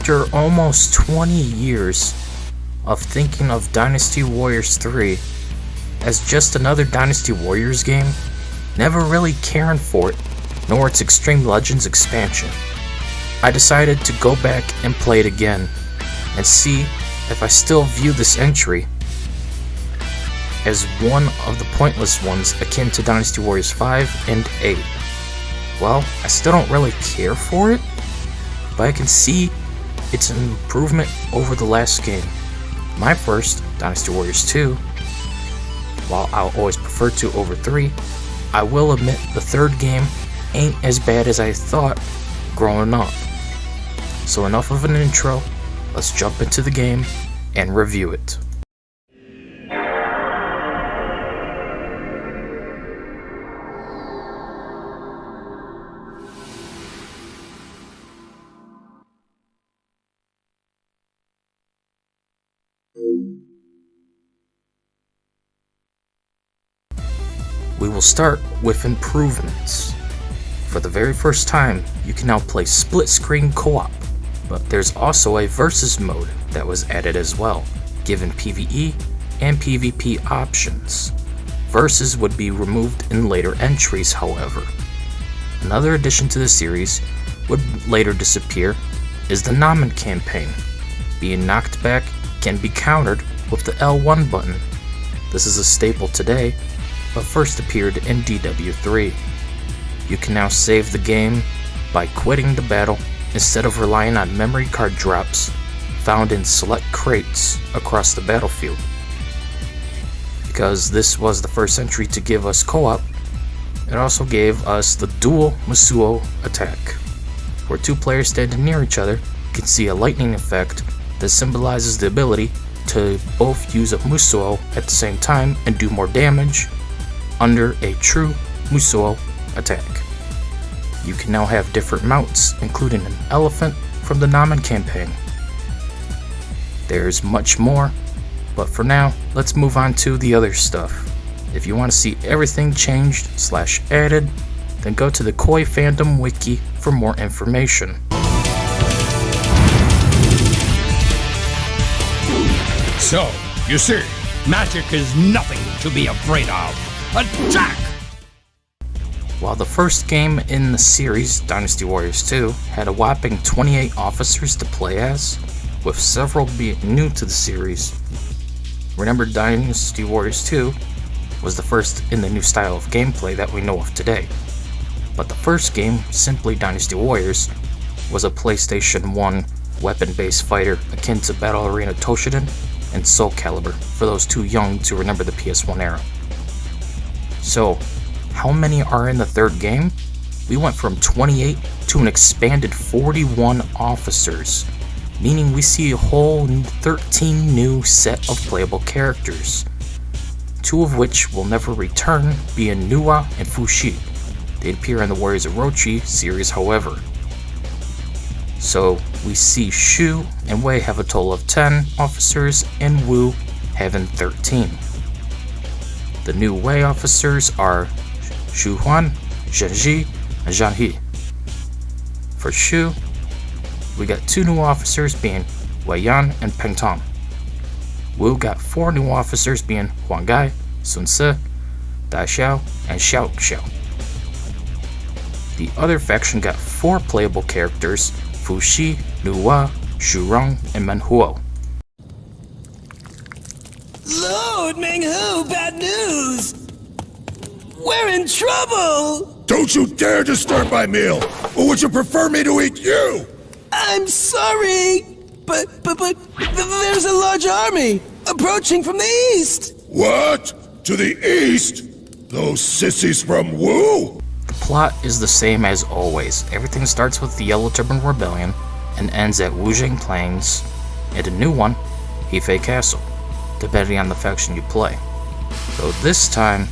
After almost 20 years of thinking of Dynasty Warriors 3 as just another Dynasty Warriors game, never really caring for it, nor its Xtreme Legends expansion, I decided to go back and play it again and see if I still view this entry as one of the pointless ones akin to Dynasty Warriors 5 and 8. Well, I still don't really care for it, but I can see it's an improvement over the last game. My first, Dynasty Warriors 2, while I'll always prefer 2 over 3, I will admit the third game ain't as bad as I thought growing up. So enough of an intro, let's jump into the game and review it. We will start with improvements. For the very first time, you can now play split-screen co-op, but there's also a versus mode that was added as well, given PvE and PvP options. Versus would be removed in later entries, however. Another addition to the series would later disappear is the Namen campaign. Being knocked back can be countered with the L1 button. This is a staple today, but first appeared in DW3. You can now save the game by quitting the battle instead of relying on memory card drops found in select crates across the battlefield. Because this was the first entry to give us co-op, it also gave us the dual Musou attack, where 2 players standing near each other can see a lightning effect that symbolizes the ability to both use a Musou at the same time and do more damage under a true Musou attack. You can now have different mounts, including an elephant from the Namen campaign. There's much more, but for now, let's move on to the other stuff. If you want to see everything changed / added, then go to the Koei fandom wiki for more information. So, you see, magic is nothing to be afraid of. Attack! While the first game in the series, Dynasty Warriors 2, had a whopping 28 officers to play as, with several being new to the series. Remember, Dynasty Warriors 2 was the first in the new style of gameplay that we know of today. But the first game, simply Dynasty Warriors, was a PlayStation 1 weapon-based fighter akin to Battle Arena Toshinden and Soul Calibur, for those too young to remember the PS1 era. So, how many are in the third game? We went from 28 to an expanded 41 officers, meaning we see a whole 13 new set of playable characters, 2 of which will never return, being Nuwa and Fushi. They appear in the Warriors of Orochi series, however. So, we see Shu and Wei have a total of 10 officers, and Wu having 13. The new Wei officers are Shu Huan, Zhenji, and Zhanhe. For Shu, we got 2 new officers being Wei Yan and Peng Tong. Wu got 4 new officers being Huang Gai, Sun Se, Dai Xiao, and Xiao Xiao. The other faction got 4 playable characters, Fushi, Nuwa, Shu Rong, and Men Huo. Lord Menghu, bad news! We're in trouble! Don't you dare disturb my meal! Or would you prefer me to eat you? I'm sorry, but there's a large army approaching from the east! What? To the east? Those sissies from Wu? The plot is the same as always. Everything starts with the Yellow Turban Rebellion and ends at Wuzheng Plains, and a new one, Hefei Castle, depending on the faction you play. Though this time,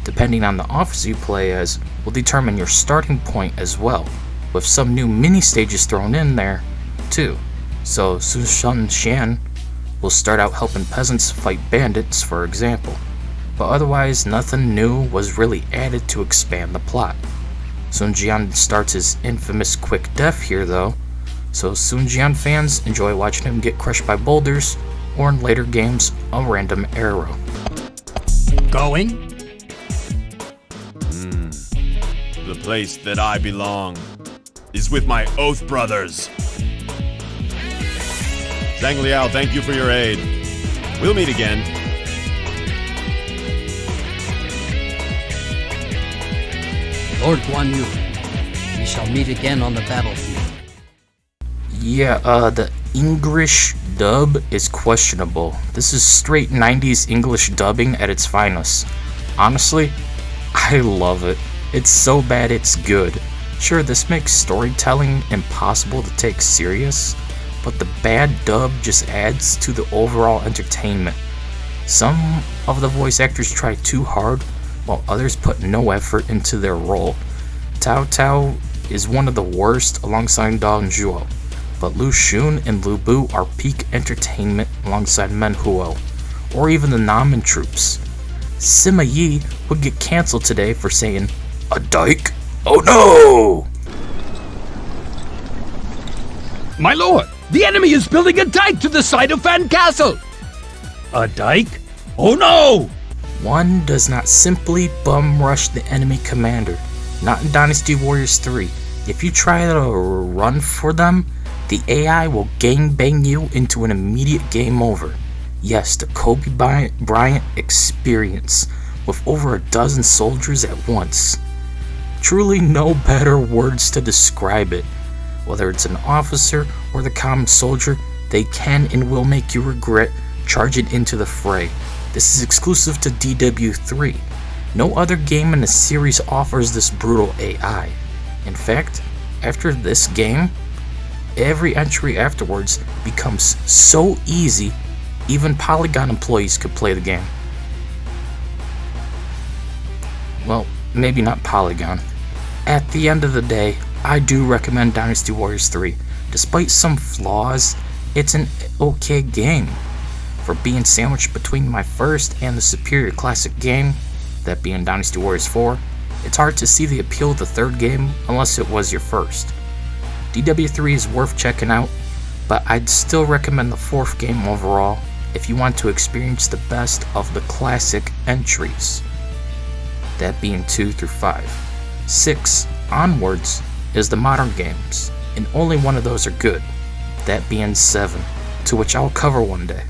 depending on the officer you play as, will determine your starting point as well, with some new mini-stages thrown in there, too. So Sun Xian will start out helping peasants fight bandits, for example, but otherwise nothing new was really added to expand the plot. Sun Jian starts his infamous quick death here though, so Sunjian fans enjoy watching him get crushed by boulders, or in later games, a random arrow. Going? The place that I belong is with my Oath Brothers. Zhang Liao, thank you for your aid. We'll meet again. Lord Guan Yu, we shall meet again on the battlefield. Yeah, the English dub is questionable. This is straight 90s English dubbing at its finest. Honestly, I love it. It's so bad it's good. Sure, this makes storytelling impossible to take serious, but the bad dub just adds to the overall entertainment. Some of the voice actors try too hard, while others put no effort into their role. Tao Tao is one of the worst alongside Dong Zhuo, but Lu Xun and Lu Bu are peak entertainment alongside Men Huo, or even the Namen troops. Sima Yi would get cancelled today for saying, "A dike? Oh no!" My lord, the enemy is building a dike to the side of Fan Castle! A dike? Oh no! One does not simply bum rush the enemy commander. Not in Dynasty Warriors 3. If you try to run for them, the AI will gangbang you into an immediate game over. Yes, the Kobe Bryant experience, with over a dozen soldiers at once. Truly no better words to describe it. Whether it's an officer or the common soldier, they can and will make you regret charging into the fray. This is exclusive to DW3. No other game in the series offers this brutal AI. In fact, after this game, every entry afterwards becomes so easy, even Polygon employees could play the game. Well, maybe not Polygon. At the end of the day, I do recommend Dynasty Warriors 3. Despite some flaws, it's an okay game. For being sandwiched between my first and the superior classic game, that being Dynasty Warriors 4, it's hard to see the appeal of the third game unless it was your first. DW3 is worth checking out, but I'd still recommend the fourth game overall if you want to experience the best of the classic entries, that being 2 through 5. 6 onwards is the modern games, and only one of those are good, that being 7, to which I'll cover one day.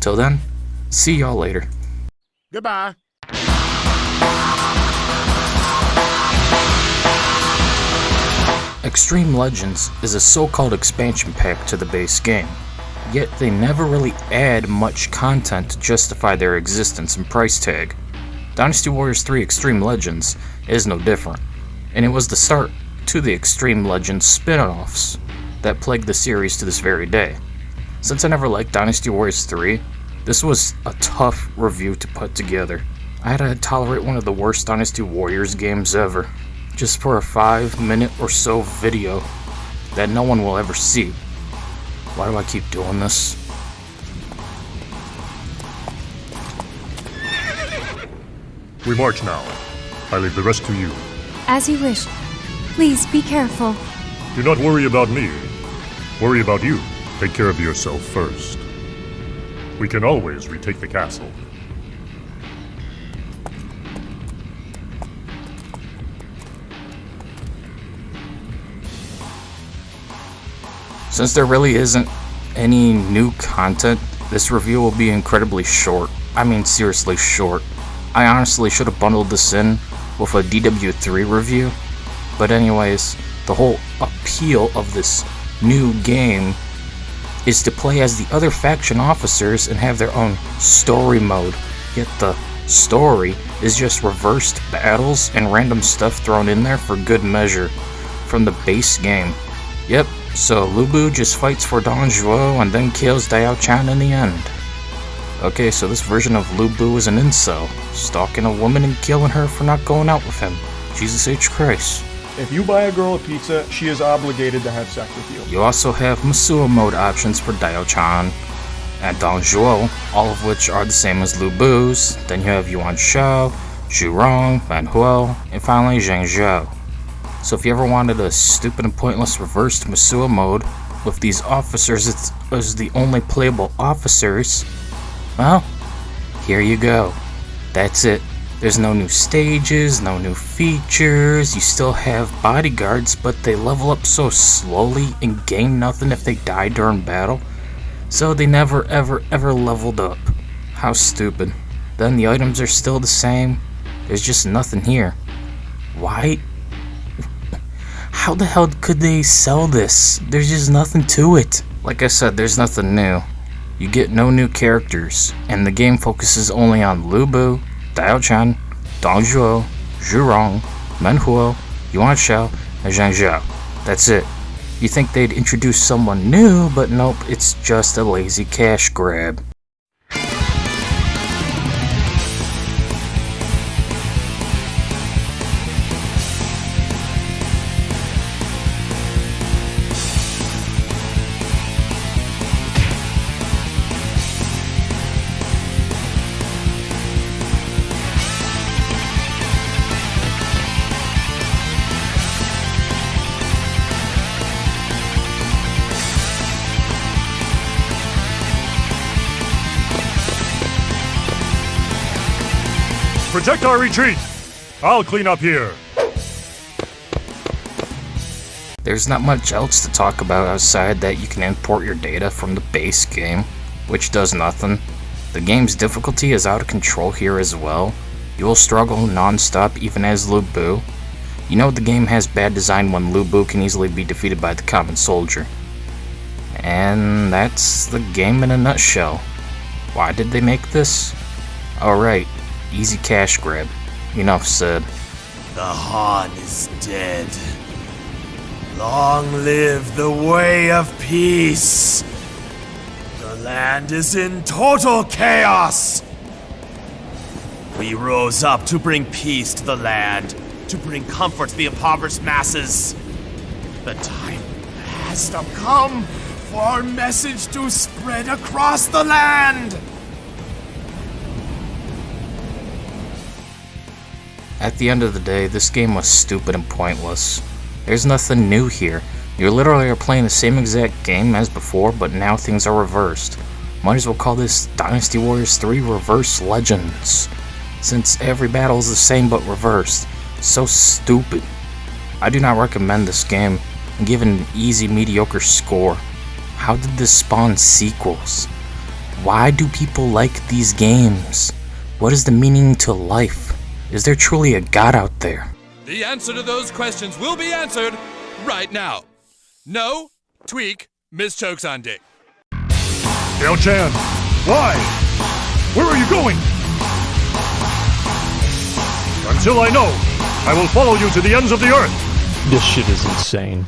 Till then, see y'all later. Goodbye. Xtreme Legends is a so-called expansion pack to the base game, yet they never really add much content to justify their existence and price tag. Dynasty Warriors 3 Xtreme Legends is no different, and it was the start to the Xtreme Legends spin-offs that plague the series to this very day. Since I never liked Dynasty Warriors 3, this was a tough review to put together. I had to tolerate one of the worst Dynasty Warriors games ever, just for a 5-minute or so video that no one will ever see. Why do I keep doing this? We march now. I leave the rest to you. As you wish. Please be careful. Do not worry about me. Worry about you. Take care of yourself first. We can always retake the castle. Since there really isn't any new content, this review will be incredibly short. I mean seriously short. I honestly should have bundled this in with a DW3 review. But anyways, the whole appeal of this new game is to play as the other faction officers and have their own story mode. Yet the story is just reversed battles and random stuff thrown in there for good measure from the base game. Yep, so Lu Bu just fights for Dong Zhuo and then kills Diao Chan in the end. Okay, so this version of Lu Bu is an incel, stalking a woman and killing her for not going out with him. Jesus H. Christ. If you buy a girl a pizza, she is obligated to have sex with you. You also have Musou mode options for Diao Chan and Dong Zhuo, all of which are the same as Lu Bu's. Then you have Yuan Shao, Zhu Rong, Van Huo, and finally Zhang Zhao. So if you ever wanted a stupid and pointless reversed Musou mode, with these officers as the only playable officers, well, here you go. That's it. There's no new stages, no new features. You still have bodyguards, but they level up so slowly and gain nothing if they die during battle. So they never ever leveled up. How stupid. Then the items are still the same. There's just nothing here. Why? How the hell could they sell this? There's just nothing to it. Like I said, there's nothing new. You get no new characters, and the game focuses only on Lu Bu, Daochan, Dongzhuo, Zhurong, Menhuo, Yuan Shao, and Zhang Zhao. That's it. You think they'd introduce someone new, but nope, it's just a lazy cash grab. Protect our retreat! I'll clean up here. There's not much else to talk about outside that you can import your data from the base game, which does nothing. The game's difficulty is out of control here as well. You will struggle non-stop even as Lu Bu. You know the game has bad design when Lu Bu can easily be defeated by the common soldier. And that's the game in a nutshell. Why did they make this? Alright, easy cash grab. Enough said. The Han is dead. Long live the way of peace. The land is in total chaos. We rose up to bring peace to the land, to bring comfort to the impoverished masses. The time has to come for our message to spread across the land. At the end of the day, this game was stupid and pointless. There's nothing new here. You literally are playing the same exact game as before, but now things are reversed. Might as well call this Dynasty Warriors 3 Reverse Legends, since every battle is the same but reversed. So stupid. I do not recommend this game and give it an easy mediocre score. How did this spawn sequels? Why do people like these games? What is the meaning to life? Is there truly a god out there? The answer to those questions will be answered right now. No, tweak, mischokes on dick. Daochan, why? Where are you going? Until I know, I will follow you to the ends of the earth. This shit is insane.